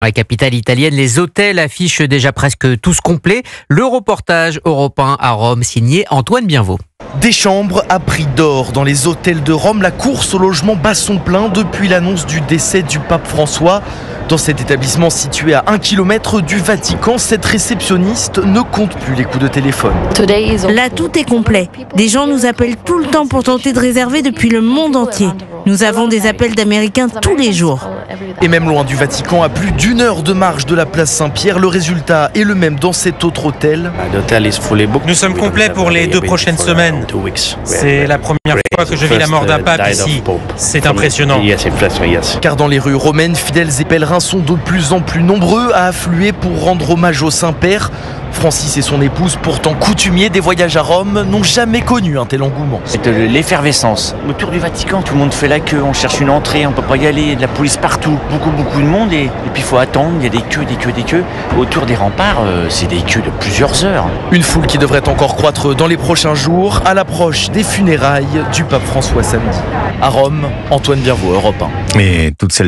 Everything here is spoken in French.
La capitale italienne, les hôtels affichent déjà presque tous complets. Le reportage européen à Rome, signé Antoine Bienvaux. Des chambres à prix d'or dans les hôtels de Rome. La course au logement bat son plein depuis l'annonce du décès du pape François. Dans cet établissement situé à 1 km du Vatican, cette réceptionniste ne compte plus les coups de téléphone. Là, tout est complet. Des gens nous appellent tout le temps pour tenter de réserver depuis le monde entier. Nous avons des appels d'Américains tous les jours. Et même loin du Vatican, à plus d'1 heure de marche de la place Saint-Pierre, le résultat est le même dans cet autre hôtel. Nous sommes complets pour les 2 prochaines semaines. C'est la première fois que je vis la mort d'un pape ici. C'est impressionnant. Car dans les rues romaines, fidèles et pèlerins sont de plus en plus nombreux à affluer pour rendre hommage au Saint-Père. Francis et son épouse, pourtant coutumiers des voyages à Rome, n'ont jamais connu un tel engouement. C'est de l'effervescence. Autour du Vatican, tout le monde fait la queue, on cherche une entrée, on peut pas y aller, il y a de la police partout, beaucoup de monde et puis il faut attendre, il y a des queues. Autour des remparts, c'est des queues de plusieurs heures. Une foule qui devrait encore croître dans les prochains jours à l'approche des funérailles du pape François samedi. À Rome, Antoine Bienvaux, Europe 1. Et toutes celles